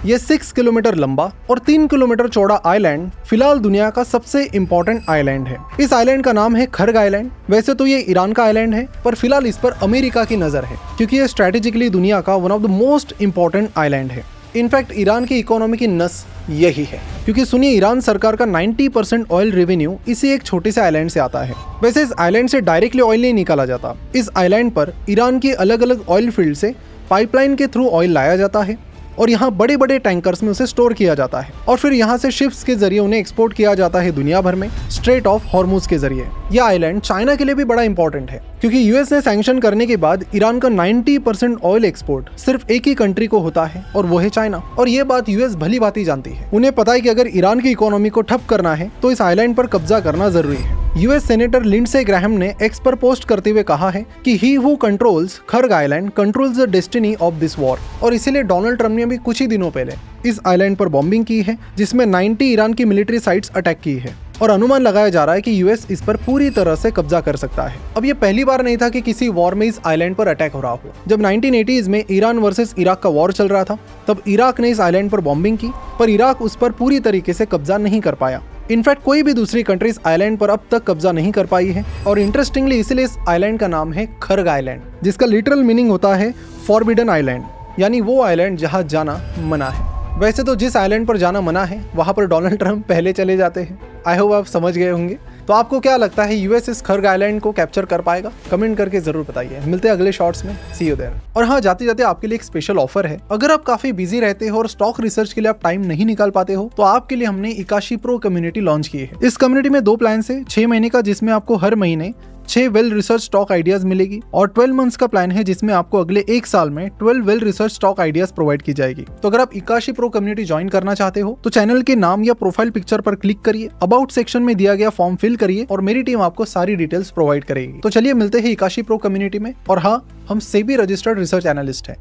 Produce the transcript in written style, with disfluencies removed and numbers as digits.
ये 6 किलोमीटर लंबा और 3 किलोमीटर चौड़ा आइलैंड फिलहाल दुनिया का सबसे इम्पोर्टेंट आइलैंड है। इस आइलैंड का नाम है खर्ग आइलैंड। वैसे तो ये ईरान का आइलैंड है, पर फिलहाल इस पर अमेरिका की नजर है, क्योंकि ये स्ट्रेटेजिकली दुनिया का one of the most important island है। इनफैक्ट ईरान की इकोनॉमी की नस यही है, क्योंकि सुनिए ईरान सरकार का 90% ऑयल रेवेन्यू इसी एक छोटे से आइलैंड से आता है। वैसे इस आइलैंड से डायरेक्टली ऑयल नहीं निकाला जाता। इस आइलैंड पर ईरान की अलग अलग ऑयल फील्ड से पाइपलाइन के थ्रू ऑयल लाया जाता है और यहाँ बड़े बड़े टैंकर्स में उसे स्टोर किया जाता है और फिर यहाँ से शिप्स के जरिए उन्हें एक्सपोर्ट किया जाता है दुनिया भर में स्ट्रेट ऑफ हॉर्मुज के जरिए। यह आइलैंड चाइना के लिए भी बड़ा इंपॉर्टेंट है, क्योंकि यूएस ने सैंक्शन करने के बाद ईरान का 90% ऑयल एक्सपोर्ट सिर्फ एक ही कंट्री को होता है और वो है चाइना। और ये बात यूएस भली भांति जानती है। उन्हें पता है कि अगर ईरान की इकोनॉमी को ठप करना है तो इस आइलैंड पर कब्जा करना जरूरी है। यूएस सेनेटर लिंडसे ग्राहम ने एक्स पर पोस्ट करते हुए कहा है कि he who controls खर्ग island controls the destiny of this war. और इसीलिए डोनाल्ड ट्रम्प ने भी कुछ ही दिनों पहले इस आइलैंड पर बॉम्बिंग की है, जिसमें 90 ईरान की मिलिट्री साइट्स अटैक की है और अनुमान लगाया जा रहा है कि यूएस इस पर पूरी तरह से कब्जा कर सकता है। अब ये पहली बार नहीं था कि किसी वॉर में इस आइलैंड पर अटैक हो रहा हो। जब 1980s में ईरान वर्सेस इराक का वॉर चल रहा था, तब इराक ने इस आइलैंड पर बॉम्बिंग की, पर इराक उस पर पूरी तरीके से कब्जा नहीं कर पाया। इनफैक्ट कोई भी दूसरी कंट्री इस आइलैंड पर अब तक कब्जा नहीं कर पाई है। और इंटरेस्टिंगली इसलिए इस आइलैंड का नाम है खर्ग आइलैंड, जिसका लिटरल मीनिंग होता है फॉरबिडन आइलैंड, यानी वो आइलैंड जहाँ जाना मना है। वैसे तो जिस आइलैंड पर जाना मना है वहाँ पर डोनाल्ड ट्रम्प पहले चले जाते हैं। आई होप आप समझ गए होंगे। तो आपको क्या लगता है, यूएस इस खर्ग आइलैंड को कैप्चर कर पाएगा? कमेंट करके जरूर बताइए। मिलते हैं अगले शॉर्ट्स में। सी यू देयर। और हाँ, जाते जाते आपके लिए एक स्पेशल ऑफर है। अगर आप काफी बिजी रहते हो और स्टॉक रिसर्च के लिए आप टाइम नहीं निकाल पाते हो, तो आपके लिए हमने इकाशी प्रो कम्युनिटी लॉन्च की है। इस कम्युनिटी में 2 प्लान है, 6 महीने का जिसमें आपको हर महीने 6 वेल रिसर्च स्टॉक आइडियाज मिलेगी, और 12 मंथ्स का प्लान है जिसमें आपको अगले 1 साल में 12 well research stock ideas provide की जाएगी। तो अगर आप इकाशी प्रो कम्युनिटी ज्वाइन करना चाहते हो तो चैनल के नाम या प्रोफाइल पिक्चर पर क्लिक करिए, अबाउट सेक्शन में दिया गया फॉर्म फिल करिए और मेरी टीम आपको सारी डिटेल्स प्रोवाइड करेगी। तो चलिए मिलते हैं इकाशी प्रो कम्युनिटी में। और हाँ, हम सेबी रजिस्टर्ड रिसर्च एनालिस्ट हैं।